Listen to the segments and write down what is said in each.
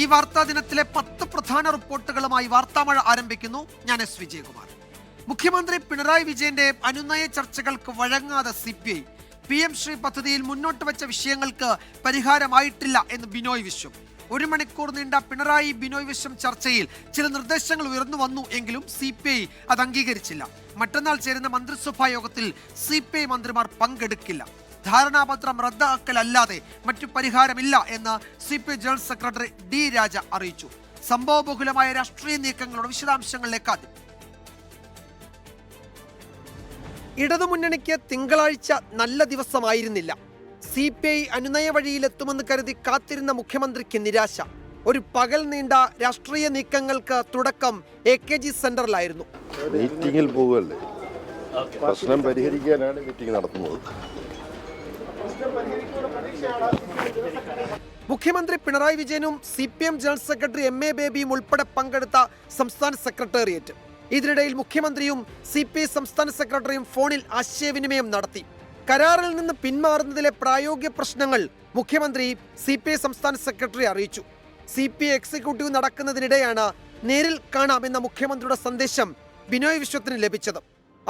ഈ വാർത്താ ദിനത്തിലെ 10 പ്രധാന റിപ്പോർട്ടുകളുമായി വാർത്താമഴ ആരംഭിക്കുന്നു. ഞാൻ എസ് വിജയകുമാർ. മുഖ്യമന്ത്രി പിണറായി വിജയന്റെ അനുനയ ചർച്ചകൾക്ക് വഴങ്ങാതെ CPI. PM ശ്രീ പദ്ധതിയിൽ മുന്നോട്ട് വെച്ച വിഷയങ്ങൾക്ക് പരിഹാരമായിട്ടില്ല എന്ന് ബിനോയ് വിശ്വം. 1 മണിക്കൂർ നീണ്ട പിണറായി ബിനോയ് വിശ്വം ചർച്ചയിൽ ചില നിർദ്ദേശങ്ങൾ ഉയർന്നു വന്നു എങ്കിലും CPI അത് അംഗീകരിച്ചില്ല. മറ്റന്നാൾ ചേരുന്ന മന്ത്രിസഭാ യോഗത്തിൽ CPI മന്ത്രിമാർ പങ്കെടുക്കില്ല. ധാരണാപത്രം റദ്ദാക്കലല്ലാതെ മറ്റു പരിഹാരമില്ല എന്ന് CPI ജനറൽ സെക്രട്ടറി D രാജ അറിയിച്ചു. സംഭവബഹുലമായ രാഷ്ട്രീയ നീക്കങ്ങളുടെ വിശദാംശങ്ങളിലേക്ക് ആദ്യം. ഇടതുമുന്നണിക്ക് തിങ്കളാഴ്ച നല്ല ദിവസമായിരുന്നില്ല. CPI അനുനയ വഴിയിലെത്തുമെന്ന് കരുതി കാത്തിരുന്ന മുഖ്യമന്ത്രിക്ക് നിരാശ. ഒരു പകൽ നീണ്ട രാഷ്ട്രീയ നീക്കങ്ങൾക്ക് തുടക്കം AKG സെന്ററിലായിരുന്നു. മീറ്റിംഗിൽ പോവുകയല്ലേ, പ്രശ്നം പരിഹരിക്കാനാണ് മീറ്റിംഗ് നടത്തുന്നത്. മുഖ്യമന്ത്രി പിണറായി വിജയനും CPM ജനറൽ സെക്രട്ടറി MA ബേബിയും ഉൾപ്പെടെ പങ്കെടുത്ത സംസ്ഥാന സെക്രട്ടേറിയറ്റ്. ഇതിനിടയിൽ മുഖ്യമന്ത്രിയും CPI സംസ്ഥാന സെക്രട്ടറിയും ഫോണിൽ ആശയവിനിമയം നടത്തി. കരാറിൽ നിന്ന് പിന്മാറുന്നതിലെ പ്രായോഗിക പ്രശ്നങ്ങൾ മുഖ്യമന്ത്രി CPI സംസ്ഥാന സെക്രട്ടറി അറിയിച്ചു. CPI എക്സിക്യൂട്ടീവ് നടക്കുന്നതിനിടെയാണ് നേരിൽ കാണാമെന്ന മുഖ്യമന്ത്രിയുടെ സന്ദേശം ബിനോയ് വിശ്വത്തിന് ലഭിച്ചത്.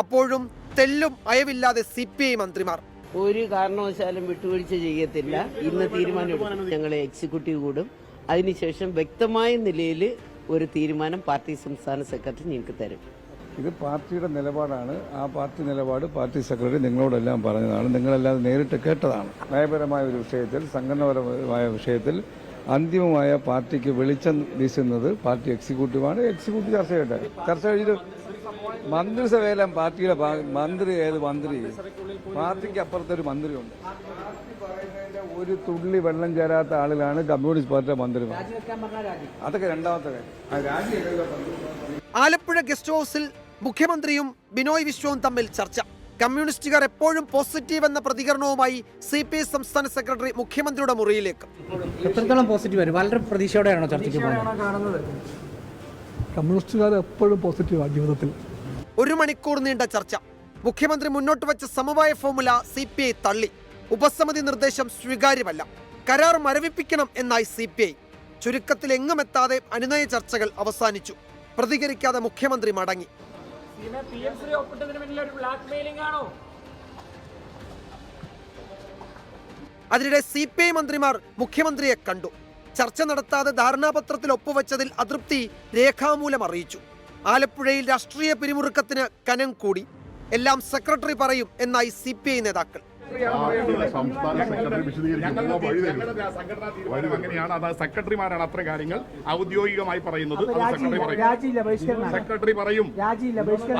അപ്പോഴും തെല്ലും അയവില്ലാതെ CPI മന്ത്രിമാർ. ഒരു കാരണവശാലും വിട്ടുവീഴ്ച ചെയ്യത്തില്ല. ഇന്ന് തീരുമാനം ഞങ്ങളെ എക്സിക്യൂട്ടീവ് കൂടും. അതിനുശേഷം വ്യക്തമായ നിലയിൽ ഒരു തീരുമാനം പാർട്ടി സംസ്ഥാന സെക്രട്ടറി നിങ്ങൾക്ക് തരും. ഇത് പാർട്ടിയുടെ നിലപാടാണ്. ആ പാർട്ടി നിലപാട് പാർട്ടി സെക്രട്ടറി നിങ്ങളോടെല്ലാം പറഞ്ഞതാണ്. നിങ്ങളെല്ലാം നേരിട്ട് കേട്ടതാണ്. നയപരമായ ഒരു വിഷയത്തിൽ, സംഘടനാപരമായ വിഷയത്തിൽ അന്തിമമായ പാർട്ടിക്ക് വെളിച്ചം വീശുന്നത് പാർട്ടി എക്സിക്യൂട്ടീവാണ്. എക്സിക്യൂട്ടീവ് ചർച്ച ചെയ്യട്ടെ. ചർച്ച കഴിഞ്ഞിട്ട് മന്ത്രിസഭയിലും പാർട്ടിയുടെ മന്ത്രി ഏത് മന്ത്രി, പാർട്ടിക്ക് അപ്പുറത്തെ ഒരു മന്ത്രിയുണ്ട്. ഒരു തുള്ളി വെള്ളം ചേരാത്ത ആളിലാണ് കമ്മ്യൂണിസ്റ്റ് പാർട്ടിയുടെ മന്ത്രിമാർ. അതൊക്കെ രണ്ടാമത്തെ കാര്യം. ആലപ്പുഴ ഗസ്റ്റ് ഹൌസിൽ മുഖ്യമന്ത്രിയും ബിനോയ് വിശ്വവും തമ്മിൽ ചർച്ച. കമ്മ്യൂണിസ്റ്റുകാർ എപ്പോഴും പോസിറ്റീവ് എന്ന പ്രതികരണവുമായി CPI സംസ്ഥാന സെക്രട്ടറി മുഖ്യമന്ത്രിയുടെ മുറിയിലേക്ക്. എത്രത്തോളം പോസിറ്റീവ്? വളരെ പ്രതീക്ഷയോടെയാണോ ചർച്ചയ്ക്ക് പോകുന്നത്? കമ്മ്യൂണിസ്റ്റുകാർ എപ്പോഴും പോസിറ്റീവാണ് ജീവിതത്തിൽ. 1 മണിക്കൂർ നീണ്ട ചർച്ച. മുഖ്യമന്ത്രി മുന്നോട്ട് വെച്ച സമവായ ഫോർമുല CPI തള്ളി. ഉപസമിതി നിർദ്ദേശം സ്വീകാര്യമല്ല. കരാർ മരവിപ്പിക്കണം എന്നായി CPI. ചുരുക്കത്തിൽ എങ്ങുമെത്താതെ അനുനയ ചർച്ചകൾ അവസാനിച്ചു. പ്രതികരിക്കാതെ മുഖ്യമന്ത്രി മടങ്ങി. അതിനിടെ CPI മന്ത്രിമാർ മുഖ്യമന്ത്രിയെ കണ്ടു. ചർച്ച നടത്താതെ ധാരണാപത്രത്തിൽ ഒപ്പുവെച്ചതിൽ അതൃപ്തി രേഖാമൂലം അറിയിച്ചു. ആലപ്പുഴയിൽ രാഷ്ട്രീയ പിരിമുറുക്കത്തിന് കനം കൂടി. എല്ലാം സെക്രട്ടറി പറയും എന്നായി CPI നേതാക്കൾ. സംസ്ഥാന സെക്രട്ടറി അങ്ങനെയാണ്. അത് സെക്രട്ടറിമാരാണ് അത്ര കാര്യങ്ങൾ ഔദ്യോഗികമായി പറയുന്നത്. സെക്രട്ടറി പറയും.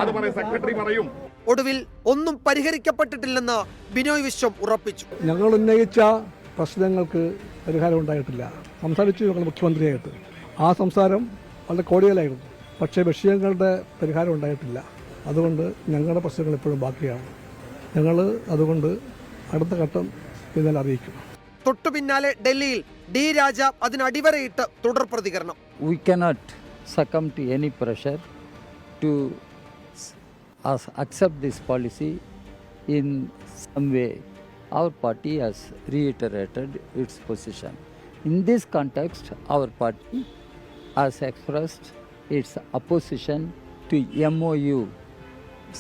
അത് പറയും, സെക്രട്ടറി പറയും. ഒടുവിൽ ഒന്നും പരിഹരിക്കപ്പെട്ടിട്ടില്ലെന്ന് ബിനോയ് വിശ്വം ഉറപ്പിച്ചു. ഞങ്ങൾ ഉന്നയിച്ച പ്രശ്നങ്ങൾക്ക് പരിഹാരം ഉണ്ടായിട്ടില്ല. സംസാരിച്ചു ഞങ്ങൾ മുഖ്യമന്ത്രിയായിട്ട്. ആ സംസാരം വളരെ കോടിയലായിരുന്നു. പക്ഷേ വിഷയങ്ങളുടെ പരിഹാരം ഉണ്ടായിട്ടില്ല. അതുകൊണ്ട് ഞങ്ങളുടെ പ്രശ്നങ്ങൾ ഇപ്പോഴും ബാക്കിയാണ്. ഞങ്ങൾ അതുകൊണ്ട് അടുത്ത ഘട്ടം പിന്നാലെ അറിയിക്കും. തൊട്ടു പിന്നാലെ ഡൽഹിയിൽ D രാജ അതിനടിവരയിട്ട് തുടർ പ്രതികരണം. We cannot succumb to any pressure to accept this policy in some way. Our party has reiterated its position. In this context, our party has expressed its opposition to MOU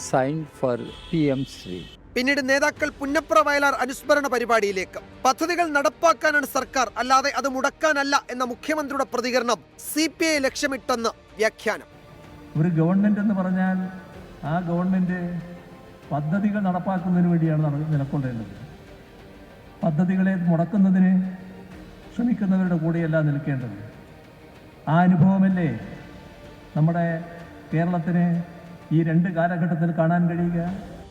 signed for PM Sri. പിന്നീട് നേതാക്കൾ പുന്നപ്ര വയലാർ അനുസ്മരണ പരിപാടിയിലേക്ക്. പദ്ധതികൾ നടപ്പാക്കാനാണ് സർക്കാർ, അല്ലാതെ അത് മുടക്കാനല്ല എന്ന മുഖ്യമന്ത്രിയുടെ പ്രതികരണം CPI ലക്ഷ്യമിട്ടെന്ന് വ്യാഖ്യാനം. ഒരു ഗവൺമെന്റ് എന്ന് പറഞ്ഞാൽ ആ ഗവൺമെന്റ് പദ്ധതികൾ നടപ്പാക്കുന്നതിന് വേണ്ടിയാണ് നിലകൊള്ളേണ്ടത്. പദ്ധതികളെ മുടക്കുന്നതിന് ശ്രമിക്കുന്നവരുടെ കൂടെയല്ല നിൽക്കേണ്ടത്. ആ അനുഭവമല്ലേ നമ്മുടെ കേരളത്തിന് ഈ 2 കാലഘട്ടത്തിൽ കാണാൻ കഴിയുക.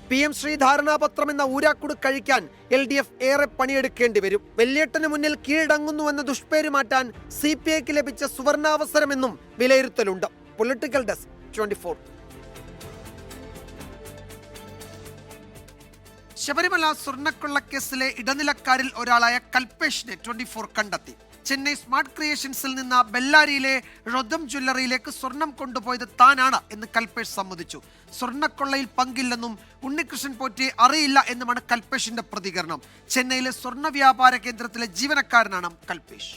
PM ശ്രീ ധാരണാപത്രം എന്ന ഊരാക്കുട് കഴിക്കാൻ LDF ഏറെ പണിയെടുക്കേണ്ടി വരും. വെല്ലേട്ടന് മുന്നിൽ കീഴടങ്ങുന്നുവെന്ന ദുഷ്പേര് മാറ്റാൻ CPIക്ക് ലഭിച്ച സുവർണാവസരമെന്നും വിലയിരുത്തലുണ്ട്. Political desk 24. ശബരിമല സ്വർണ്ണക്കൊള്ളക്കേസിലെ ഇടനിലക്കാരിൽ ഒരാളായ കൽപേഷിനെ 24 കണ്ടെത്തി. ചെന്നൈ സ്മാർട്ട് ക്രിയേഷൻസിൽ നിന്ന് ബെല്ലാരിയിലെ റൊദം ജ്വല്ലറിയിലേക്ക് സ്വർണം കൊണ്ടുപോയത് താനാണ് എന്ന് കൽപേഷ് സമ്മതിച്ചു. സ്വർണ്ണക്കൊള്ളയിൽ പങ്കില്ലെന്നും ഉണ്ണികൃഷ്ണൻ പോറ്റിയെ അറിയില്ല എന്നുമാണ് കൽപേഷിന്റെ പ്രതികരണം. ചെന്നൈയിലെ സ്വർണ്ണ വ്യാപാര കേന്ദ്രത്തിലെ ജീവനക്കാരനാണ് കൽപേഷ്.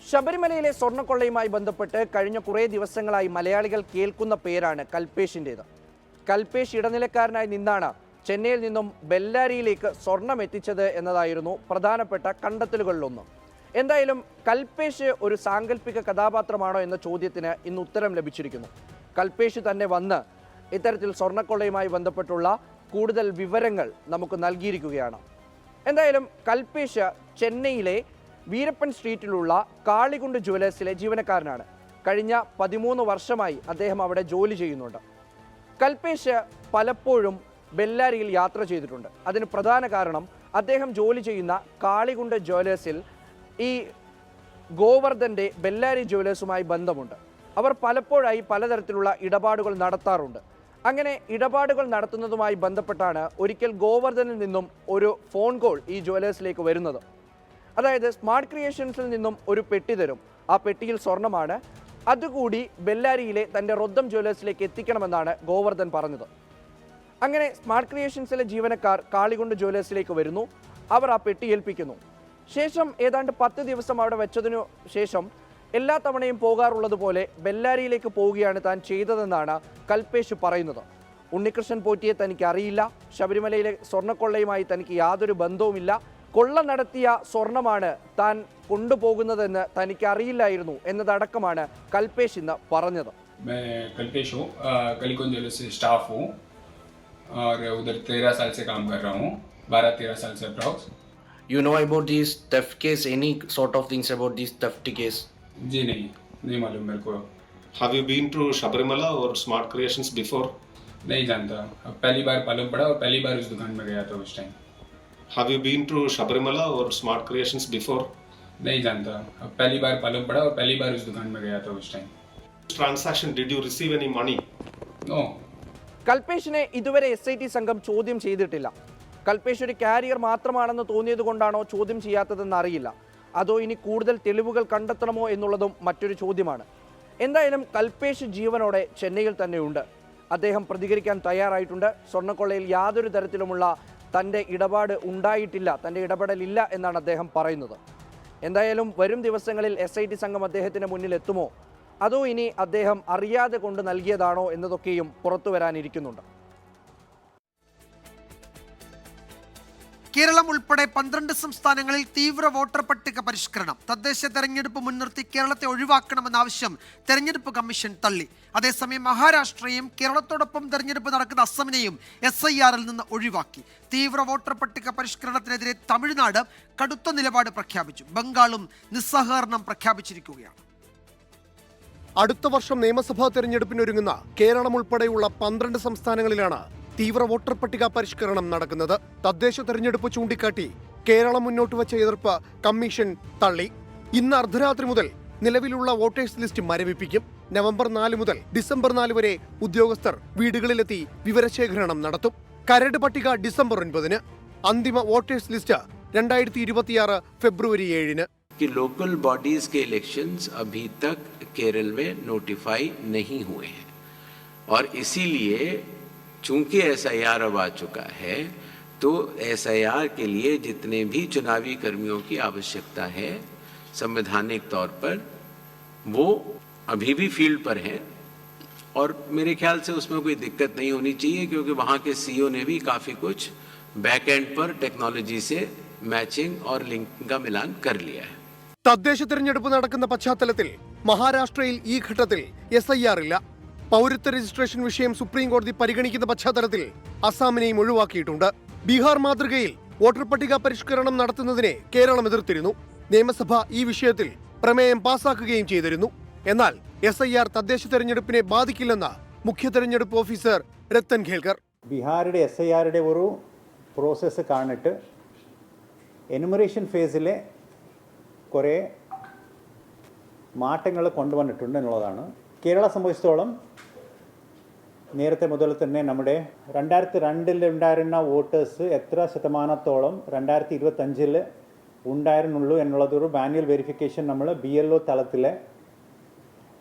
ശബരിമലയിലെ സ്വർണ്ണക്കൊള്ളയുമായി ബന്ധപ്പെട്ട് കഴിഞ്ഞ കുറേ ദിവസങ്ങളായി മലയാളികൾ കേൾക്കുന്ന പേരാണ് കൽപേഷിൻ്റേത്. കൽപേഷ് ഇടനിലക്കാരനായി നിന്നാണ് ചെന്നൈയിൽ നിന്നും ബെല്ലാരിയിലേക്ക് സ്വർണം എത്തിച്ചത് എന്നതായിരുന്നു പ്രധാനപ്പെട്ട കണ്ടെത്തലുകളിലൊന്ന്. എന്തായാലും കൽപേഷ് ഒരു സാങ്കല്പിക കഥാപാത്രമാണോ എന്ന ചോദ്യത്തിന് ഇന്ന് ഉത്തരം ലഭിച്ചിരിക്കുന്നു. കൽപേഷ് തന്നെ വന്ന് ഇത്തരത്തിൽ സ്വർണ്ണക്കൊള്ളയുമായി ബന്ധപ്പെട്ടുള്ള കൂടുതൽ വിവരങ്ങൾ നമുക്ക് നൽകിയിരിക്കുകയാണ്. എന്തായാലും കൽപേഷ് ചെന്നൈയിലെ വീരപ്പൻ സ്ട്രീറ്റിലുള്ള കാളികുണ്ട് ജുവലേഴ്സിലെ ജീവനക്കാരനാണ്. കഴിഞ്ഞ 13 വർഷമായി അദ്ദേഹം അവിടെ ജോലി ചെയ്യുന്നുണ്ട്. കൽപേഷ് പലപ്പോഴും ബെല്ലാരിയിൽ യാത്ര ചെയ്തിട്ടുണ്ട്. അതിന് പ്രധാന കാരണം അദ്ദേഹം ജോലി ചെയ്യുന്ന കാളികുണ്ട് ജുവലേഴ്സിൽ ഈ ഗോവർദ്ധൻ്റെ ബെല്ലാരി ജുവലേഴ്സുമായി ബന്ധമുണ്ട്. അവർ പലപ്പോഴായി പലതരത്തിലുള്ള ഇടപാടുകൾ നടത്താറുണ്ട്. അങ്ങനെ ഇടപാടുകൾ നടത്തുന്നതുമായി ബന്ധപ്പെട്ടാണ് ഒരിക്കൽ ഗോവർദ്ധനിൽ നിന്നും ഒരു ഫോൺ കോൾ ഈ ജുവലേഴ്സിലേക്ക് വരുന്നത്. അതായത് സ്മാർട്ട് ക്രിയേഷൻസിൽ നിന്നും ഒരു പെട്ടി തരും, ആ പെട്ടിയിൽ സ്വർണ്ണമാണ്, അതുകൂടി ബെല്ലാരിയിലെ തൻ്റെ റൊദ്ധം ജുവലേഴ്സിലേക്ക് എത്തിക്കണമെന്നാണ് ഗോവർദ്ധൻ പറഞ്ഞത്. അങ്ങനെ സ്മാർട്ട് ക്രിയേഷൻസിലെ ജീവനക്കാർ കാളികുണ്ട് ജുവലേഴ്സിലേക്ക് വരുന്നു. അവർ ആ പെട്ടി ഏൽപ്പിക്കുന്നു. ശേഷം ഏതാണ്ട് 10 ദിവസം അവിടെ വെച്ചതിനു ശേഷം എല്ലാ തവണയും പോകാറുള്ളത് പോലെ ബെല്ലാരിയിലേക്ക് പോവുകയാണ് താൻ ചെയ്തതെന്നാണ് കൽപേഷ് പറയുന്നത്. ഉണ്ണികൃഷ്ണൻ പോറ്റിയെ തനിക്ക് അറിയില്ല, ശബരിമലയിലെ സ്വർണ്ണക്കൊള്ളയുമായി തനിക്ക് യാതൊരു ബന്ധവുമില്ല, കൊള്ള നടത്തിയ സ്വർണമാണ് താൻ കൊണ്ടുപോകുന്നതെന്ന് തനിക്ക് അറിയില്ലായിരുന്നു എന്നതടക്കമാണ് കൽപേഷ് ഇന്ന് പറഞ്ഞത്. कल्पेश हूँ, कालीकुंज ज्वेलर्स से स्टाफ हूँ और उधर 13 साल से काम कर रहा हूँ, 12-13 साल से approx. You know about this theft case, any sort of things about this theft case? जी नहीं मालूम मेरे को. Have you been to Sabarimala or Smart Creations before? नहीं जानता, अब पहली बार मालूम पड़ा और पहली बार उस दुकान में गया था उस time. Have you been to Sabarimala or Smart Creations before? नहीं जानता, अब पहली बार मालूम पड़ा और पहली बार उस दुकान में गया था उस time. Transaction, did you receive any money? No. കൽപേഷിനെ ഇതുവരെ SIT സംഘം ചോദ്യം ചെയ്തിട്ടില്ല. കൽപേഷ് ഒരു കാരിയർ മാത്രമാണെന്ന് തോന്നിയത് കൊണ്ടാണോ ചോദ്യം ചെയ്യാത്തതെന്ന് അറിയില്ല. അതോ ഇനി കൂടുതൽ തെളിവുകൾ കണ്ടെത്തണമോ എന്നുള്ളതും മറ്റൊരു ചോദ്യമാണ്. എന്തായാലും കൽപേഷ് ജീവനോടെ ചെന്നൈയിൽ തന്നെയുണ്ട്. അദ്ദേഹം പ്രതികരിക്കാൻ തയ്യാറായിട്ടുണ്ട്. സ്വർണ്ണക്കൊള്ളയിൽ യാതൊരു തരത്തിലുമുള്ള തൻ്റെ ഇടപാട് ഉണ്ടായിട്ടില്ല, തൻ്റെ ഇടപെടലില്ല എന്നാണ് അദ്ദേഹം പറയുന്നത്. എന്തായാലും വരും ദിവസങ്ങളിൽ SIT സംഘം അദ്ദേഹത്തിന് മുന്നിൽ എത്തുമോ, അതോ ഇനി അദ്ദേഹം അറിയാതെ കൊണ്ട് നൽകിയതാണോ എന്നതൊക്കെയും പുറത്തു വരാനിരിക്കുന്നുണ്ട്. കേരളം ഉൾപ്പെടെ 12 സംസ്ഥാനങ്ങളിൽ തീവ്ര വോട്ടർ പട്ടിക പരിഷ്കരണം. തദ്ദേശ തെരഞ്ഞെടുപ്പ് മുൻനിർത്തി കേരളത്തെ ഒഴിവാക്കണമെന്ന ആവശ്യം തെരഞ്ഞെടുപ്പ് കമ്മീഷൻ തള്ളി. അതേസമയം മഹാരാഷ്ട്രയും കേരളത്തോടൊപ്പം തെരഞ്ഞെടുപ്പ് നടക്കുന്ന അസമിനെയും SIRൽ നിന്ന് ഒഴിവാക്കി. തീവ്ര വോട്ടർ പട്ടിക പരിഷ്കരണത്തിനെതിരെ തമിഴ്നാട് കടുത്ത നിലപാട് പ്രഖ്യാപിച്ചു. ബംഗാളും നിസ്സഹകരണം പ്രഖ്യാപിച്ചിരിക്കുകയാണ്. അടുത്ത വർഷം നിയമസഭാ തെരഞ്ഞെടുപ്പിനൊരുങ്ങുന്ന കേരളം ഉൾപ്പെടെയുള്ള 12 സംസ്ഥാനങ്ങളിലാണ് തീവ്ര വോട്ടർ പട്ടിക പരിഷ്കരണം നടക്കുന്നത്. തദ്ദേശ തെരഞ്ഞെടുപ്പ് ചൂണ്ടിക്കാട്ടി കേരളം മുന്നോട്ട് വച്ച എതിർപ്പ് കമ്മീഷൻ തള്ളി. ഇന്ന് അർദ്ധരാത്രി മുതൽ നിലവിലുള്ള വോട്ടേഴ്സ് ലിസ്റ്റ് മരവിപ്പിക്കും. നവംബർ 4 മുതൽ ഡിസംബർ 4 വരെ ഉദ്യോഗസ്ഥർ വീടുകളിലെത്തി വിവരശേഖരണം നടത്തും. കരട് പട്ടിക ഡിസംബർ 9-ന്, അന്തിമ വോട്ടേഴ്സ് ലിസ്റ്റ് 2026 ഫെബ്രുവരി 7-ന്. कि लोकल बॉडीज के इलेक्शंस अभी तक केरल में नोटिफाई नहीं हुए हैं और इसीलिए चूंकि SIR अब आ चुका है तो SIR के लिए जितने भी चुनावी कर्मियों की आवश्यकता है संवैधानिक तौर पर वो अभी भी फील्ड पर हैं और मेरे ख्याल से उसमें कोई दिक्कत नहीं होनी चाहिए क्योंकि वहाँ के CEO ने भी काफ़ी कुछ बैक एंड पर टेक्नोलॉजी से मैचिंग और लिंकिंग का मिलान कर लिया है. തദ്ദേശ തെരഞ്ഞെടുപ്പ് നടക്കുന്ന പശ്ചാത്തലത്തിൽ മഹാരാഷ്ട്രയിൽ ഈ ഘട്ടത്തിൽ SIR ഇല്ല. പൗരത്വ രജിസ്ട്രേഷൻ വിഷയം സുപ്രീം കോടതി പരിഗണിക്കുന്ന പശ്ചാത്തലത്തിൽ അസാമിനെയും ഒഴിവാക്കിയിട്ടുണ്ട്. ബീഹാർ മാതൃകയിൽ വോട്ടർ പട്ടിക പരിഷ്കരണം നടത്തുന്നതിനെ കേരളം എതിർത്തിരുന്നു. നിയമസഭ ഈ വിഷയത്തിൽ പ്രമേയം പാസാക്കുകയും ചെയ്തിരുന്നു. എന്നാൽ SIR തദ്ദേശ തെരഞ്ഞെടുപ്പിനെ ബാധിക്കില്ലെന്ന് മുഖ്യ തെരഞ്ഞെടുപ്പ് ഓഫീസർ രത്തൻ ഖേൽക്കർ. ബീഹാറിന്റെ SIRയുടെ ഒരു പ്രോസസ്സ് കാണിട്ട് എനുമറേഷൻ ഫേസിലെ കുറേ മാറ്റങ്ങൾ കൊണ്ടുവന്നിട്ടുണ്ട് എന്നുള്ളതാണ്. കേരള സംബന്ധിച്ചിടത്തോളം നേരത്തെ മുതൽ തന്നെ നമ്മുടെ 2002 ഉണ്ടായിരുന്ന വോട്ടേഴ്സ് എത്ര ശതമാനത്തോളം 2025 ഉണ്ടായിരുന്നുള്ളൂ എന്നുള്ളതൊരു മാനുവൽ വെരിഫിക്കേഷൻ നമ്മൾ BLO തലത്തിലെ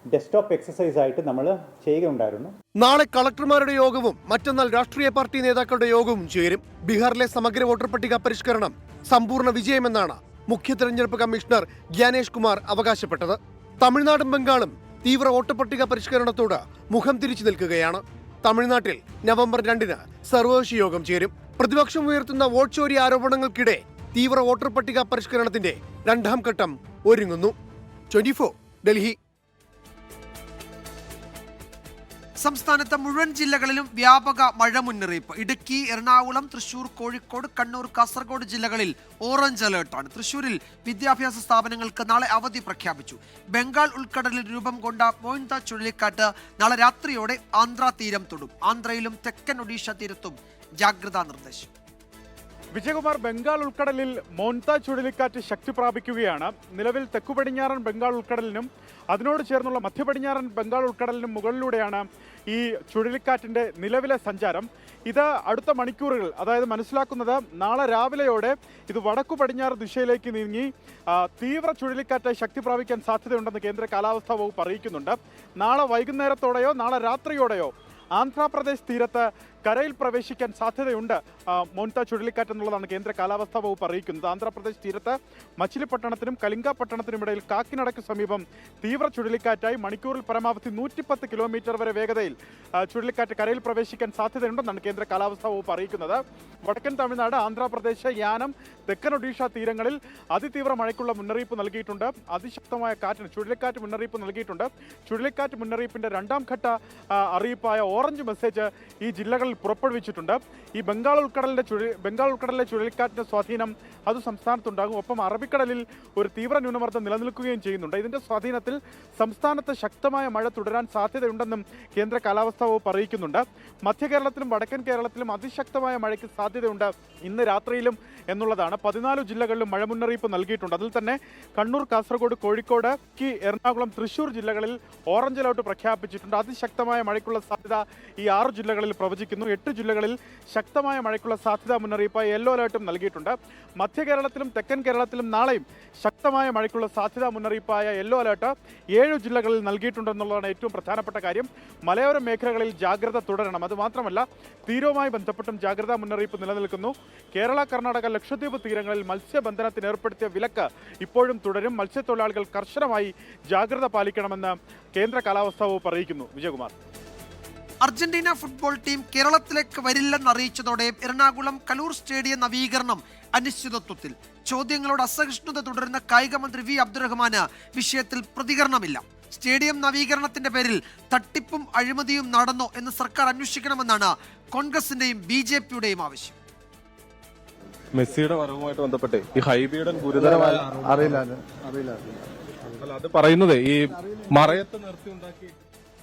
ഡെസ്ക്ടോപ്പ് എക്സസൈസ് ആയിട്ട് നമ്മൾ ചെയ്യുകയുണ്ടായിരുന്നു. നാളെ കളക്ടർമാരുടെ യോഗവും മറ്റന്നാൾ രാഷ്ട്രീയ പാർട്ടി നേതാക്കളുടെ യോഗവും ചേരും. ബീഹാറിലെ സമഗ്ര വോട്ടർ പട്ടിക പരിഷ്കരണം സമ്പൂർണ്ണ വിജയമെന്നാണ് മുഖ്യ തെരഞ്ഞെടുപ്പ് കമ്മീഷണർ ഗ്യാനേഷ് കുമാർ അവകാശപ്പെട്ടത്. തമിഴ്നാടും ബംഗാളും തീവ്ര വോട്ടർ പട്ടിക പരിഷ്കരണത്തോട് മുഖം തിരിച്ചു നിൽക്കുകയാണ്. തമിഴ്നാട്ടിൽ നവംബർ 2-ന് സർവകക്ഷി യോഗം ചേരും. പ്രതിപക്ഷം ഉയർത്തുന്ന വോട്ട് ചോരി ആരോപണങ്ങൾക്കിടെ തീവ്ര വോട്ടർ പട്ടിക പരിഷ്കരണത്തിന്റെ 2ാം ഘട്ടം ഒരുങ്ങുന്നു. 24 ഡൽഹി. സംസ്ഥാനത്തെ മുഴുവൻ ജില്ലകളിലും വ്യാപക മഴ മുന്നറിയിപ്പ്. ഇടുക്കി, എറണാകുളം, തൃശൂർ, കോഴിക്കോട്, കണ്ണൂർ, കാസർഗോഡ് ജില്ലകളിൽ ഓറഞ്ച് അലേർട്ടാണ്. തൃശൂരിൽ വിദ്യാഭ്യാസ സ്ഥാപനങ്ങൾക്ക് നാളെ അവധി പ്രഖ്യാപിച്ചു. ബംഗാൾ ഉൾക്കടലിൽ രൂപം കൊണ്ട മോയിൻത ചുഴലിക്കാറ്റ് നാളെ രാത്രിയോടെ ആന്ധ്ര തീരം തൊടും. ആന്ധ്രയിലും തെക്കൻ ഒഡീഷ തീരത്തും ജാഗ്രതാ നിർദ്ദേശം. വിജയകുമാർ, ബംഗാൾ ഉൾക്കടലിൽ മോൻത ചുഴലിക്കാറ്റ് ശക്തി പ്രാപിക്കുകയാണ്. നിലവിൽ തെക്കുപടിഞ്ഞാറൻ ബംഗാൾ ഉൾക്കടലിനും അതിനോട് ചേർന്നുള്ള മധ്യപടിഞ്ഞാറൻ ബംഗാൾ ഉൾക്കടലിനും മുകളിലൂടെയാണ് ഈ ചുഴലിക്കാറ്റിൻ്റെ നിലവിലെ സഞ്ചാരം. ഇത് അടുത്ത മണിക്കൂറുകൾ, അതായത് മനസ്സിലാക്കുന്നത് നാളെ രാവിലെയോടെ ഇത് വടക്കു പടിഞ്ഞാറ് ദിശയിലേക്ക് നീങ്ങി തീവ്ര ചുഴലിക്കാറ്റായി ശക്തി പ്രാപിക്കാൻ സാധ്യതയുണ്ടെന്ന് കേന്ദ്ര കാലാവസ്ഥാ വകുപ്പ് അറിയിക്കുന്നുണ്ട്. നാളെ വൈകുന്നേരത്തോടെയോ നാളെ രാത്രിയോടെയോ ആന്ധ്രാപ്രദേശ് തീരത്ത് കരയിൽ പ്രവേശിക്കാൻ സാധ്യതയുണ്ട് മോൻത ചുഴലിക്കാറ്റ് എന്നുള്ളതാണ് കേന്ദ്ര കാലാവസ്ഥാ വകുപ്പ് അറിയിക്കുന്നത്. ആന്ധ്രാപ്രദേശ് തീരത്ത് മച്ചിലിപ്പട്ടണത്തിനും കലിംഗപട്ടണത്തിനും ഇടയിൽ കാക്കിനടയ്ക്ക് സമീപം തീവ്ര ചുഴലിക്കാറ്റായി മണിക്കൂറിൽ പരമാവധി 110 കിലോമീറ്റർ വരെ വേഗതയിൽ ചുഴലിക്കാറ്റ് കരയിൽ പ്രവേശിക്കാൻ സാധ്യതയുണ്ടെന്നാണ് കേന്ദ്ര കാലാവസ്ഥാ വകുപ്പ് അറിയിക്കുന്നത്. വടക്കൻ തമിഴ്നാട്, ആന്ധ്രാപ്രദേശ്, യാനം, തെക്കൻ ഒഡീഷ തീരങ്ങളിൽ അതിതീവ്ര മഴയ്ക്കുള്ള മുന്നറിയിപ്പ് നൽകിയിട്ടുണ്ട്. അതിശക്തമായ കാറ്റിന് ചുഴലിക്കാറ്റ് മുന്നറിയിപ്പ് നൽകിയിട്ടുണ്ട്. ചുഴലിക്കാറ്റ് മുന്നറിയിപ്പിന്റെ 2ാം ഘട്ട അറിയിപ്പായ ഓറഞ്ച് മെസ്സേജ് ഈ ജില്ലകളിൽ പുറപ്പെടുവിച്ചിട്ടുണ്ട്. ഈ ബംഗാൾ ഉൾക്കടലിലെ ചുഴലിക്കാറ്റിന്റെ സ്വാധീനം അത് സംസ്ഥാനത്തുണ്ടാകും. ഒപ്പം അറബിക്കടലിൽ ഒരു തീവ്ര ന്യൂനമർദ്ദം നിലനിൽക്കുകയും ചെയ്യുന്നുണ്ട്. ഇതിന്റെ സ്വാധീനത്തിൽ സംസ്ഥാനത്ത് ശക്തമായ മഴ തുടരാൻ സാധ്യതയുണ്ടെന്നും കേന്ദ്ര കാലാവസ്ഥാ വകുപ്പ് അറിയിക്കുന്നുണ്ട്. മധ്യ കേരളത്തിലും വടക്കൻ കേരളത്തിലും അതിശക്തമായ മഴയ്ക്ക് സാധ്യതയുണ്ട് ഇന്ന് രാത്രിയിലും എന്നുള്ളതാണ്. 14 ജില്ലകളിലും മഴ മുന്നറിയിപ്പ് നൽകിയിട്ടുണ്ട്. അതിൽ തന്നെ കണ്ണൂർ, കാസർഗോഡ്, കോഴിക്കോട്, എറണാകുളം, തൃശൂർ ജില്ലകളിൽ ഓറഞ്ച് അലർട്ട് പ്രഖ്യാപിച്ചിട്ടുണ്ട്. അതിശക്തമായ മഴയ്ക്കുള്ള സാധ്യത ഈ 6 ജില്ലകളിൽ പ്രവചിക്കുന്നു. 8 ജില്ലകളിൽ ശക്തമായ മഴയ്ക്കുള്ള സാധ്യതാ മുന്നറിയിപ്പായി യെല്ലോ അലർട്ടും നൽകിയിട്ടുണ്ട്. മധ്യ കേരളത്തിലും തെക്കൻ കേരളത്തിലും നാളെയും ശക്തമായ മഴയ്ക്കുള്ള സാധ്യതാ മുന്നറിയിപ്പായ യെല്ലോ അലർട്ട് 7 ജില്ലകളിൽ നൽകിയിട്ടുണ്ടെന്നുള്ളതാണ് ഏറ്റവും പ്രധാനപ്പെട്ട കാര്യം. മലയോര മേഖലകളിൽ ജാഗ്രത തുടരണം. അതുമാത്രമല്ല, തീരവുമായി ബന്ധപ്പെട്ടും ജാഗ്രതാ മുന്നറിയിപ്പ് നിലനിൽക്കുന്നു. കേരള, കർണാടക, ലക്ഷദ്വീപ് തീരങ്ങളിൽ മത്സ്യബന്ധനത്തിന് ഏർപ്പെടുത്തിയ വിലക്ക് ഇപ്പോഴും തുടരും. മത്സ്യത്തൊഴിലാളികൾ കർശനമായി ജാഗ്രത പാലിക്കണമെന്ന് കേന്ദ്ര കാലാവസ്ഥാ വകുപ്പ് അറിയിക്കുന്നു. വിജയകുമാർ. അർജന്റീന ഫുട്ബോൾ ടീം കേരളത്തിലേക്ക് വരില്ലെന്ന് അറിയിച്ചതോടെ എറണാകുളം കലൂർ സ്റ്റേഡിയം നവീകരണം അനിശ്ചിതത്വത്തിൽ. ചോദ്യങ്ങളോട് അസഹിഷ്ണുത തുടരുന്ന കായിക മന്ത്രി വി അബ്ദുറഹ്മാന് വിഷയത്തിൽ പ്രതികരണമില്ല. സ്റ്റേഡിയം നവീകരണത്തിന്റെ പേരിൽ തട്ടിപ്പും അഴിമതിയും നടന്നോ എന്ന് സർക്കാർ അന്വേഷിക്കണമെന്നാണ് കോൺഗ്രസിന്റെയും BJPയുടെയും ആവശ്യം. മെസ്സിയുടെ വരവുമായിട്ട് ബന്ധപ്പെട്ട് ഈ ഹൈബീഡൻ ഗുരുതരമായ അത് പറയുന്നത് ഈ മറയത്ത് നിർത്തി ഉണ്ടാക്കി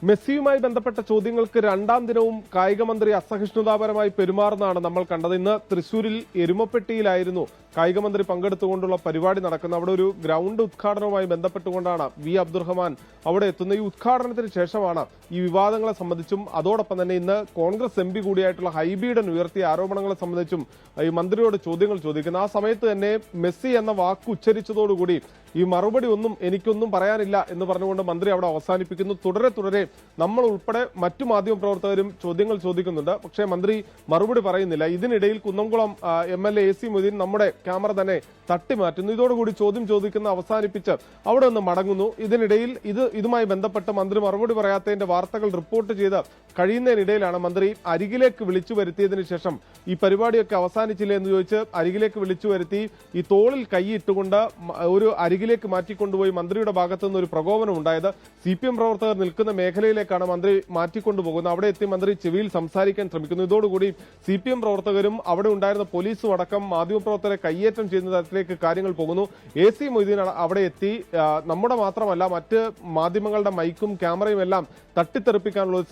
മെസ്സിയുമായി ബന്ധപ്പെട്ട ചോദ്യങ്ങൾക്ക് 2ാം ദിനവും കായിക മന്ത്രി അസഹിഷ്ണുതാപരമായി പെരുമാറുന്നതാണ് നമ്മൾ കണ്ടത്. ഇന്ന് തൃശ്ശൂരിൽ എരുമപ്പെട്ടിയിലായിരുന്നു കായിക മന്ത്രി പങ്കെടുത്തുകൊണ്ടുള്ള പരിപാടി നടക്കുന്നത്. അവിടെ ഒരു ഗ്രൗണ്ട് ഉദ്ഘാടനവുമായി ബന്ധപ്പെട്ടുകൊണ്ടാണ് വി അബ്ദുറഹ്മാൻ അവിടെ എത്തുന്നത്. ഈ ഉദ്ഘാടനത്തിന് ശേഷമാണ് ഈ വിവാദങ്ങളെ സംബന്ധിച്ചും അതോടൊപ്പം തന്നെ ഇന്ന് കോൺഗ്രസ് MP കൂടിയായിട്ടുള്ള ഹൈബീഡൻ ഉയർത്തിയ ആരോപണങ്ങളെ സംബന്ധിച്ചും ഈ മന്ത്രിയോട് ചോദ്യങ്ങൾ ചോദിക്കുന്നത്. ആ സമയത്ത് തന്നെ മെസ്സി എന്ന വാക്ക് ഉച്ചരിച്ചതോടുകൂടി ഈ മറുപടി എനിക്കൊന്നും പറയാനില്ല എന്ന് പറഞ്ഞുകൊണ്ട് മന്ത്രി അവിടെ അവസാനിപ്പിക്കുന്നു. തുടരെ നമ്മൾ ഉൾപ്പെടെ മറ്റു മാധ്യമ പ്രവർത്തകരും ചോദ്യങ്ങൾ ചോദിക്കുന്നുണ്ട്. പക്ഷേ മന്ത്രി മറുപടി പറയുന്നില്ല. ഇതിനിടയിൽ കുന്നംകുളം MLA AC മൊയ്തീൻ നമ്മുടെ ക്യാമറ തന്നെ തട്ടിമാറ്റുന്നു. ഇതോടുകൂടി ചോദ്യം ചോദിക്കുന്ന അവസാനിപ്പിച്ച് അവിടെ നിന്ന് മടങ്ങുന്നു. ഇതിനിടയിൽ ഇതുമായി ബന്ധപ്പെട്ട് മന്ത്രി മറുപടി പറയാത്തതിന്റെ വാർത്തകൾ റിപ്പോർട്ട് ചെയ്ത് കഴിയുന്നതിനിടയിലാണ് മന്ത്രി അരികിലേക്ക് വിളിച്ചു വരുത്തിയതിനു ശേഷം ഈ പരിപാടിയൊക്കെ അവസാനിച്ചില്ലേ എന്ന് ചോദിച്ച് അരികിലേക്ക് വിളിച്ചു വരുത്തി ഈ തോളിൽ കൈയിട്ടുകൊണ്ട് ഒരു അരികിലേക്ക് മാറ്റിക്കൊണ്ടുപോയി മന്ത്രിയുടെ ഭാഗത്തു നിന്ന് ഒരു പ്രകോപനം ഉണ്ടായത്. CPM പ്രവർത്തകർ നിൽക്കുന്ന മേഖലയിലേക്കാണ് മന്ത്രി മാറ്റിക്കൊണ്ടുപോകുന്നത്. അവിടെ എത്തി മന്ത്രി ചെവിയിൽ സംസാരിക്കാൻ ശ്രമിക്കുന്നു. ഇതോടുകൂടി CPM പ്രവർത്തകരും അവിടെ ഉണ്ടായിരുന്ന പോലീസും അടക്കം മാധ്യമപ്രവർത്തകരെ കയ്യേറ്റം ചെയ്യുന്ന തരത്തിലേക്ക് കാര്യങ്ങൾ പോകുന്നു. AC മൊയ്തീൻ അവിടെ എത്തി നമ്മുടെ മാത്രമല്ല മറ്റ് മാധ്യമങ്ങളുടെ മൈക്കും ക്യാമറയും എല്ലാം തട്ടിത്തെറിപ്പിക്കാനുള്ള ഒരു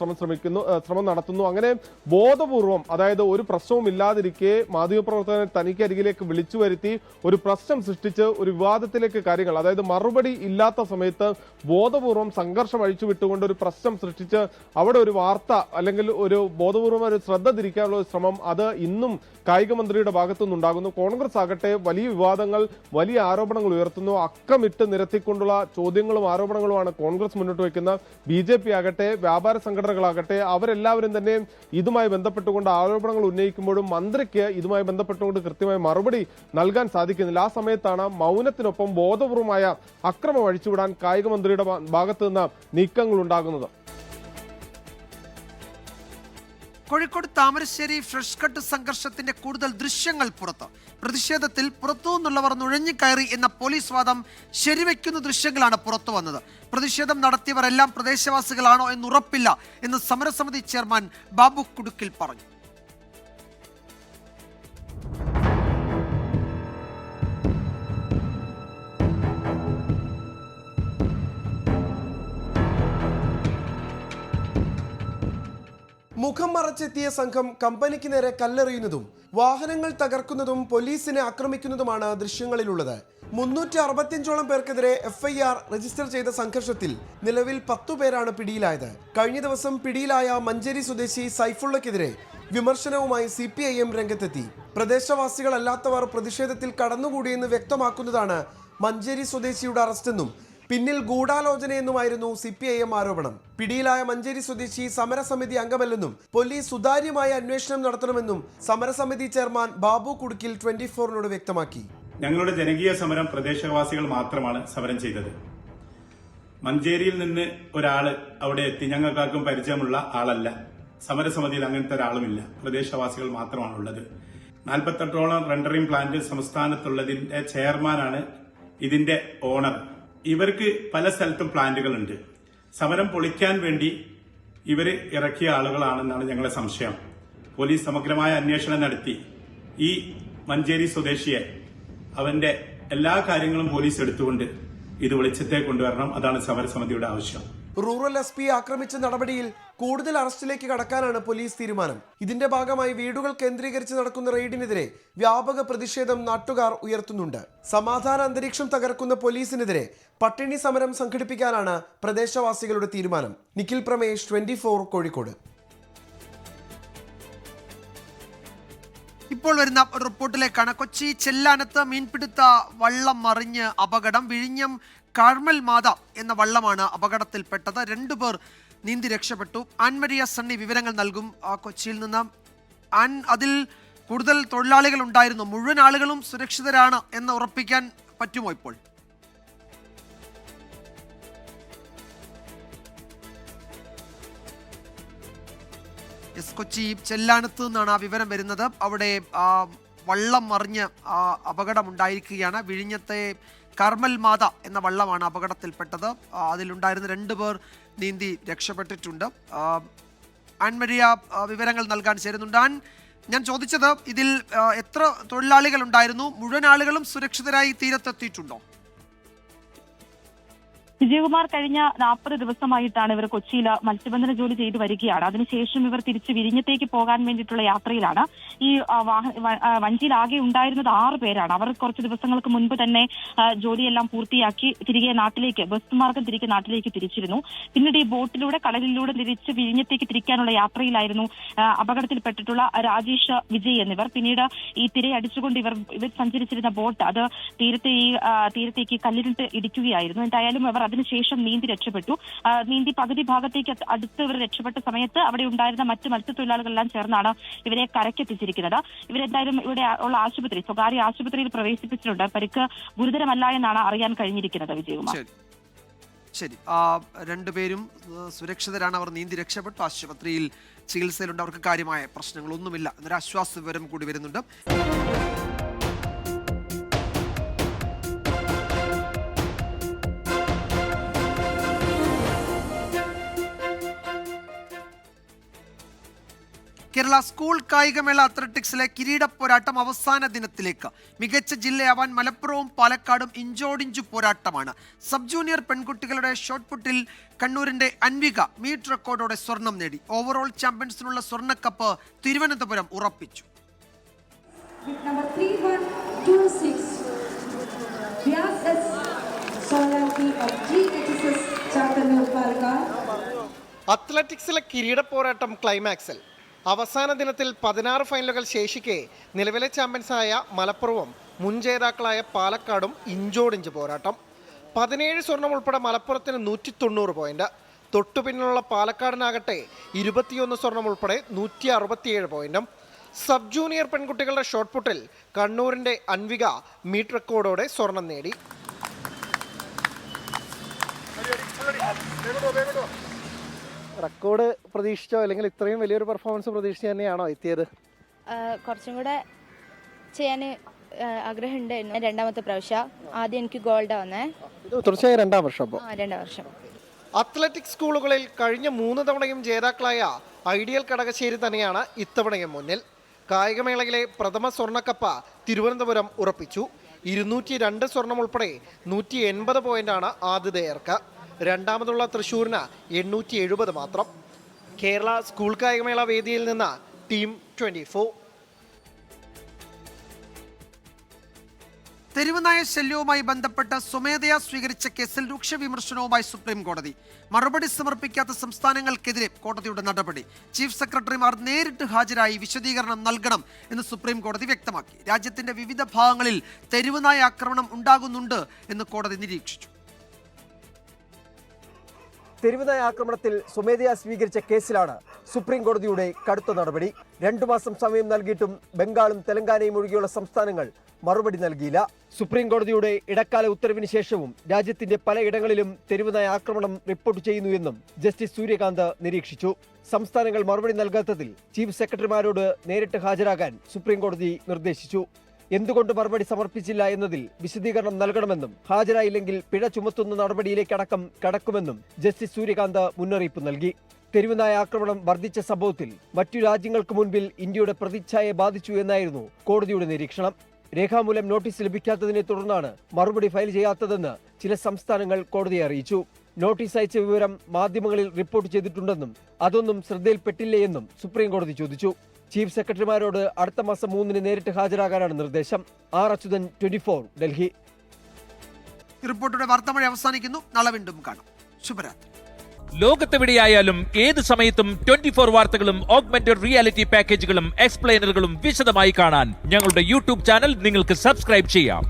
ശ്രമം നടത്തുന്നു. അങ്ങനെ ബോധപൂർവം, അതായത് ഒരു പ്രശ്നവും ഇല്ലാതിരിക്കെ മാധ്യമപ്രവർത്തകരെ തനിക്ക് അരികിലേക്ക് വിളിച്ചു വരുത്തി ഒരു പ്രശ്നം സൃഷ്ടിച്ച് ഒരു വിവാദത്തിലേക്ക് കാര്യങ്ങൾ, അതായത് മറുപടി ഇല്ലാത്ത സമയത്ത് ബോധപൂർവം സംഘർഷം അഴിച്ചുവിട്ടുകൊണ്ട് ഒരു പ്രശ്നം സൃഷ്ടിച്ച് അവിടെ ഒരു വാർത്ത അല്ലെങ്കിൽ ഒരു ബോധപൂർവമായ ഒരു ശ്രദ്ധ തിരിക്കാനുള്ള ശ്രമം അത് ഇന്നും കായിക മന്ത്രിയുടെ ഭാഗത്തുനിന്നുണ്ടാകുന്നു. കോൺഗ്രസ് ആകട്ടെ വലിയ വിവാദങ്ങൾ, വലിയ ആരോപണങ്ങൾ ഉയർത്തുന്നു. അക്കമിട്ട് നിരത്തിക്കൊണ്ടുള്ള ചോദ്യങ്ങളും ആരോപണങ്ങളുമാണ് കോൺഗ്രസ് മുന്നോട്ട് വയ്ക്കുന്ന. BJP ആകട്ടെ, വ്യാപാര സംഘടനകളാകട്ടെ, അവരെല്ലാവരും തന്നെ ഇതുമായി ബന്ധപ്പെട്ടുകൊണ്ട് ആരോപണങ്ങൾ ഉന്നയിക്കുമ്പോഴും മന്ത്രിക്ക് ഇതുമായി ബന്ധപ്പെട്ടുകൊണ്ട് കൃത്യമായ മറുപടി നൽകാൻ സാധിക്കുന്നില്ല. ആ സമയത്താണ് മൗനത്തിനൊപ്പം ബോധപൂർവമായ അക്രമം അഴിച്ചുവിടാൻ കായിക മന്ത്രിയുടെ ഭാഗത്തു നിന്ന് നീക്കങ്ങൾ ഉണ്ടാകുന്നത്. കോഴിക്കോട് താമരശ്ശേരി ഫ്രഷ് കട്ട് സംഘർഷത്തിന്റെ കൂടുതൽ ദൃശ്യങ്ങൾ പുറത്ത്. പ്രതിഷേധത്തിൽ പുറത്തുനിന്നുള്ളവർ നുഴഞ്ഞുകയറി എന്ന പോലീസ് വാദം ശരിവെക്കുന്ന ദൃശ്യങ്ങളാണ് പുറത്തു വന്നത്. പ്രതിഷേധം നടത്തിയവരെല്ലാം പ്രദേശവാസികളാണോ എന്നുറപ്പില്ല എന്ന് സമരസമിതി ചെയർമാൻ ബാബു കുടുക്കിൽ പറഞ്ഞു. മുഖം മറച്ചെത്തിയ സംഘം കമ്പനിക്ക് നേരെ കല്ലെറിയുന്നതും വാഹനങ്ങൾ തകർക്കുന്നതും പോലീസിനെ ആക്രമിക്കുന്നതുമാണ് ദൃശ്യങ്ങളിലുള്ളത്. 365ഓളം പേർക്കെതിരെ FIR രജിസ്റ്റർ ചെയ്ത സംഘർഷത്തിൽ നിലവിൽ 10 പേരാണ് പിടിയിലായത്. കഴിഞ്ഞ ദിവസം പിടിയിലായ മഞ്ചേരി സ്വദേശി സൈഫുള്ളക്കെതിരെ വിമർശനവുമായി CPIM രംഗത്തെത്തി. പ്രദേശവാസികളല്ലാത്തവർ പ്രതിഷേധത്തിൽ കടന്നുകൂടിയെന്ന് വ്യക്തമാക്കുന്നതാണ് മഞ്ചേരി സ്വദേശിയുടെ അറസ്റ്റെന്നും പിന്നിൽ ഗൂഢാലോചനയെന്നുമായിരുന്നു CPIM ആരോപണം. പിടിയിലായ മഞ്ചേരി സ്വദേശി സമരസമിതി അംഗമല്ലെന്നും പോലീസ് സുതാര്യമായ അന്വേഷണം നടത്തണമെന്നും സമരസമിതി ചെയർമാൻ ബാബു കുടുക്കിൽ 24നോട് വ്യക്തമാക്കി. ഞങ്ങളുടെ ജനകീയ സമരം പ്രദേശവാസികൾ മാത്രമാണ് സമരം ചെയ്തത്. മഞ്ചേരിയിൽ നിന്ന് ഒരാള് അവിടെ എത്തി ഞങ്ങൾക്കാർക്കും പരിചയമുള്ള ആളല്ല. സമരസമിതിയിൽ അങ്ങനത്തെ ഒരാളുമില്ല. പ്രദേശവാസികൾ മാത്രമാണുള്ളത്. 48ഓളം റെൻഡറിംഗ് പ്ലാന്റ് സംസ്ഥാനത്തുള്ളതിന്റെ ചെയർമാനാണ് ഇതിന്റെ ഓണർ. ഇവർക്ക് പല സ്ഥലത്തും പ്ലാന്റുകളുണ്ട്. സമരം പൊളിക്കാൻ വേണ്ടി ഇവര് ഇറക്കിയ ആളുകളാണെന്നാണ് ഞങ്ങളുടെ സംശയം. പോലീസ് സമഗ്രമായ അന്വേഷണം നടത്തി ഈ മഞ്ചേരി സ്വദേശിയെ അവന്റെ എല്ലാ കാര്യങ്ങളും പോലീസ് എടുത്തുകൊണ്ട് ഇത് വെളിച്ചത്തെ കൊണ്ടുവരണം. അതാണ് സമരസമിതിയുടെ ആവശ്യം. റൂറൽ SP ആക്രമിച്ച നടപടിയിൽ കൂടുതൽ അറസ്റ്റിലേക്ക് കടക്കാനാണ് പോലീസ് തീരുമാനം. ഇതിന്റെ ഭാഗമായി വീടുകൾ കേന്ദ്രീകരിച്ച് നടക്കുന്ന റെയ്ഡിനെതിരെ വ്യാപക പ്രതിഷേധം നാട്ടുകാർ ഉയർത്തുന്നുണ്ട്. സമാധാന അന്തരീക്ഷം തകർക്കുന്ന പോലീസിനെതിരെ പട്ടിണി സമരം സംഘടിപ്പിക്കാനാണ് പ്രദേശവാസികളുടെ തീരുമാനം. നിഖിൽ പ്രമേഷ്, 24 കോഴിക്കോട്. ഇപ്പോൾ വരുന്ന റിപ്പോർട്ടിലേക്കാണ്. കൊച്ചി ചെല്ലാനത്ത് മീൻപിടുത്ത വള്ളം മറിഞ്ഞ് അപകടം. വിഴിഞ്ഞം കാർമൽ മാത എന്ന വള്ളമാണ് അപകടത്തിൽപ്പെട്ടത്. 2 പേർ നീന്തി രക്ഷപ്പെട്ടു. ആൻമരിയ സണ്ണി വിവരങ്ങൾ നൽകും കൊച്ചിയിൽ നിന്ന്. അതിൽ കൂടുതൽ തൊഴിലാളികൾ ഉണ്ടായിരുന്നു. മുഴുവൻ ആളുകളും സുരക്ഷിതരാണ് എന്ന് ഉറപ്പിക്കാൻ പറ്റുമോ ഇപ്പോൾ? കൊച്ചി ചെല്ലാനത്ത് നിന്നാണ് ആ വിവരം വരുന്നത്. അവിടെ വള്ളം മറിഞ്ഞ് അപകടമുണ്ടായിരിക്കുകയാണ്. വിഴിഞ്ഞത്തെ കാർമൽ മാത എന്ന വള്ളമാണ് അപകടത്തിൽപ്പെട്ടത്. അതിലുണ്ടായിരുന്ന 2 പേർ നീന്തി രക്ഷപ്പെട്ടിട്ടുണ്ട്. ആൻമരിയ വിവരങ്ങൾ നൽകാൻ ചേരുന്നുണ്ട്. ഞാൻ ചോദിച്ചത്, ഇതിൽ എത്ര തൊഴിലാളികൾ ഉണ്ടായിരുന്നു? മുഴുവൻ ആളുകളും സുരക്ഷിതരായി തീരത്തെത്തിയിട്ടുണ്ടോ? വിജയകുമാർ, കഴിഞ്ഞ 40 ദിവസമായിട്ടാണ് ഇവർ കൊച്ചിയിൽ മത്സ്യബന്ധന ജോലി ചെയ്തു വരികയാണ്. അതിനുശേഷം ഇവർ തിരിച്ച് വിഴിഞ്ഞത്തേക്ക് പോകാൻ വേണ്ടിയിട്ടുള്ള യാത്രയിലാണ്. ഈ വഞ്ചിയിൽ ആകെ ഉണ്ടായിരുന്നത് 6 പേരാണ്. അവർ കുറച്ച് ദിവസങ്ങൾക്ക് മുൻപ് തന്നെ ജോലിയെല്ലാം പൂർത്തിയാക്കി തിരികെ നാട്ടിലേക്ക്, ബസ് മാർഗം തിരികെ നാട്ടിലേക്ക് തിരിച്ചിരുന്നു. പിന്നീട് ഈ ബോട്ടിലൂടെ കടലിലൂടെ തിരിച്ച് വിഴിഞ്ഞത്തേക്ക് തിരിക്കാനുള്ള യാത്രയിലായിരുന്നു അപകടത്തിൽപ്പെട്ടിട്ടുള്ള രാജേഷ്, വിജയ് എന്നിവർ. പിന്നീട് ഈ തിരയടിച്ചുകൊണ്ട് ഇവർ സഞ്ചരിച്ചിരുന്ന ബോട്ട് അത് തീരത്തേക്ക് കല്ലിലിട്ട് ഇടിക്കുകയായിരുന്നു. എന്തായാലും അവർ അതിനുശേഷം നീന്തി രക്ഷപ്പെട്ടു. നീന്തി പകുതി ഭാഗത്തേക്ക് അടുത്ത് ഇവർ രക്ഷപ്പെട്ട സമയത്ത് അവിടെ ഉണ്ടായിരുന്ന മറ്റ് മത്സ്യത്തൊഴിലാളികളെല്ലാം ചേർന്നാണ് ഇവരെ കരക്കെത്തിച്ചിരിക്കുന്നത്. ഇവരെന്തായാലും ഇവിടെ ഉള്ള ആശുപത്രി, സ്വകാര്യ ആശുപത്രിയിൽ പ്രവേശിപ്പിച്ചിട്ടുണ്ട്. പരിക്ക് ഗുരുതരമല്ല എന്നാണ് അറിയാൻ കഴിഞ്ഞിരിക്കുന്നത്. വിജയകുമാർ, ശരി. 2 പേരും സുരക്ഷിതരാണ്. അവർ നീന്തി രക്ഷപ്പെട്ടു. ആശുപത്രിയിൽ ചികിത്സയിലുണ്ട്. അവർക്ക് കാര്യമായ പ്രശ്നങ്ങളൊന്നുമില്ല എന്നൊരു ആശ്വാസ വിവരം കൂടി വരുന്നുണ്ട്. കേരള സ്കൂൾ കായികമേള അത്ലറ്റിക്സിലെ കിരീട പോരാട്ടം അവസാന ദിനത്തിലേക്ക്. മികച്ച ജില്ലയാവാൻ മലപ്പുറവും പാലക്കാടും ഇഞ്ചോടിഞ്ചു പോരാട്ടമാണ്. സബ് ജൂനിയർ പെൺകുട്ടികളുടെ ഷോട്ട് പുട്ടിൽ കണ്ണൂരിന്റെ അൻവിക മീറ്റ് റെക്കോർഡോടെ സ്വർണം നേടി. ഓവറോൾ ചാമ്പ്യൻസിനുള്ള സ്വർണ്ണക്കപ്പ് തിരുവനന്തപുരം ഉറപ്പിച്ചു. അത്ലറ്റിക്സിലെ കിരീട പോരാട്ടം ക്ലൈമാക്സിൽ. അവസാന ദിനത്തിൽ 16 ഫൈനലുകൾ ശേഷിക്കെ നിലവിലെ ചാമ്പ്യൻസായ മലപ്പുറവും മുൻ ജേതാക്കളായ പാലക്കാടും ഇഞ്ചോടിഞ്ച് പോരാട്ടം. 17 സ്വർണം ഉൾപ്പെടെ മലപ്പുറത്തിന് 190 പോയിന്റ്. തൊട്ടുപിന്നിലുള്ള പാലക്കാടിനാകട്ടെ 21 സ്വർണം ഉൾപ്പെടെ 167 പോയിന്റും. സബ് ജൂനിയർ പെൺകുട്ടികളുടെ ഷോട്ട് പുട്ടിൽ കണ്ണൂരിന്റെ അൻവിക മീറ്റ് റെക്കോർഡോടെ സ്വർണം നേടി. റെക്കോർഡ് പ്രതീക്ഷിച്ചോ അല്ലെങ്കിൽ ഇത്രയും വലിയൊരു പെർഫോമൻസ് പ്രതീക്ഷിച്ച് തന്നെയാണോ എത്തിയത്? കുറച്ചും കൂടെ ചെയ്യാൻ ആഗ്രഹമുണ്ട്. രണ്ടാമത്തെ പ്രാവശ്യം. ആദ്യം എനിക്ക് ഗോൾഡ് വന്നേ. തീർച്ചയായും 2ാം വർഷം. 2 വർഷം. അത്ലറ്റിക് സ്കൂളുകളിൽ കഴിഞ്ഞ 3 തവണയും ജേതാക്കളായ ഐഡിയൽ കടകശ്ശേരി തന്നെയാണ് ഇത്തവണയും മുന്നിൽ. കായികമേളയിലെ പ്രഥമ സ്വർണ്ണക്കപ്പ് തിരുവനന്തപുരം ഉറപ്പിച്ചു. 202 സ്വർണം ഉൾപ്പെടെ 180 പോയിന്റാണ് ആതിഥേയർക്ക്. രണ്ടാമതുള്ള തൃശ്ശൂരിന് 870 മാത്രം. കേരള സ്കൂൾ കായികമേള വേദിയിൽ നിന്ന് ടീം 24. തെരുവുനായ ശല്യവുമായി ബന്ധപ്പെട്ട് സ്വമേധയാ സ്വീകരിച്ച കേസിൽ രൂക്ഷ വിമർശനവുമായി സുപ്രീം കോടതി. മറുപടി സമർപ്പിക്കാത്ത സംസ്ഥാനങ്ങൾക്കെതിരെ കോടതിയുടെ നടപടി. ചീഫ് സെക്രട്ടറിമാർ നേരിട്ട് ഹാജരായി വിശദീകരണം നൽകണം എന്ന് സുപ്രീം കോടതി വ്യക്തമാക്കി. രാജ്യത്തിന്റെ വിവിധ ഭാഗങ്ങളിൽ തെരുവുനായ ആക്രമണം ഉണ്ടാകുന്നുണ്ട് എന്ന് കോടതി നിരീക്ഷിച്ചു. തെരുവുനായ ആക്രമണത്തിൽ സ്വമേധയാ സ്വീകരിച്ച കേസിലാണ് സുപ്രീം കോടതിയുടെ കടുത്ത നടപടി. 2 മാസം സമയം നൽകിയിട്ടും ബംഗാളും തെലങ്കാനയും ഒഴികെയുള്ള സംസ്ഥാനങ്ങൾ മറുപടി നൽകിയില്ല. സുപ്രീം കോടതിയുടെ ഇടക്കാല ഉത്തരവിന് ശേഷവും രാജ്യത്തിന്റെ പലയിടങ്ങളിലും തെരുവുനായ ആക്രമണം റിപ്പോർട്ട് ചെയ്യുന്നു എന്നും ജസ്റ്റിസ് സൂര്യകാന്ത് നിരീക്ഷിച്ചു. സംസ്ഥാനങ്ങൾ മറുപടി നൽകാത്തതിൽ ചീഫ് സെക്രട്ടറിമാരോട് നേരിട്ട് ഹാജരാകാൻ സുപ്രീം കോടതി നിർദ്ദേശിച്ചു. എന്തുകൊണ്ട് മറുപടി സമർപ്പിച്ചില്ല എന്നതിൽ വിശദീകരണം നൽകണമെന്നും ഹാജരായില്ലെങ്കിൽ പിഴ ചുമത്തുന്ന നടപടിയിലേക്കടക്കം കടക്കുമെന്നും ജസ്റ്റിസ് സൂര്യകാന്ത് മുന്നറിയിപ്പ് നൽകി. തെരുവുനായ ആക്രമണം വർദ്ധിച്ച സംഭവത്തിൽ മറ്റു രാജ്യങ്ങൾക്ക് മുൻപിൽ ഇന്ത്യയുടെ പ്രതിച്ഛായയെ ബാധിച്ചു എന്നായിരുന്നു കോടതിയുടെ നിരീക്ഷണം. രേഖാമൂലം നോട്ടീസ് ലഭിക്കാത്തതിനെ തുടർന്നാണ് മറുപടി ഫയൽ ചെയ്യാത്തതെന്ന് ചില സംസ്ഥാനങ്ങൾ കോടതിയെ അറിയിച്ചു. നോട്ടീസ് അയച്ച വിവരം മാധ്യമങ്ങളിൽ റിപ്പോർട്ട് ചെയ്തിട്ടുണ്ടെന്നും അതൊന്നും ശ്രദ്ധയിൽപ്പെട്ടില്ലേ എന്നും സുപ്രീം കോടതി ചോദിച്ചു. ചീഫ് സെക്രട്ടറിമാരോട് അടുത്ത മാസം 3-ന് നേരിട്ട് ഹാജരാകാനാണ് നിർദ്ദേശം. ആർ അച്യുതൻ, 24, ഡൽഹി. റിപ്പോർട്ടറുടെ വാർത്താമഴ അവസാനിക്കുന്നു. നാളെ വീണ്ടും കാണാം. ശുഭരാത്രി. ലോകത്തെവിടെയായാലും ഏത് സമയത്തും 24 വാർത്തകളും ഓഗ്മെന്റഡ് റിയാലിറ്റി പാക്കേജുകളും എക്സ്പ്ലെയിനറുകളും വിശദമായി കാണാൻ ഞങ്ങളുടെ യൂട്യൂബ് ചാനൽ നിങ്ങൾക്ക് സബ്സ്ക്രൈബ് ചെയ്യാം.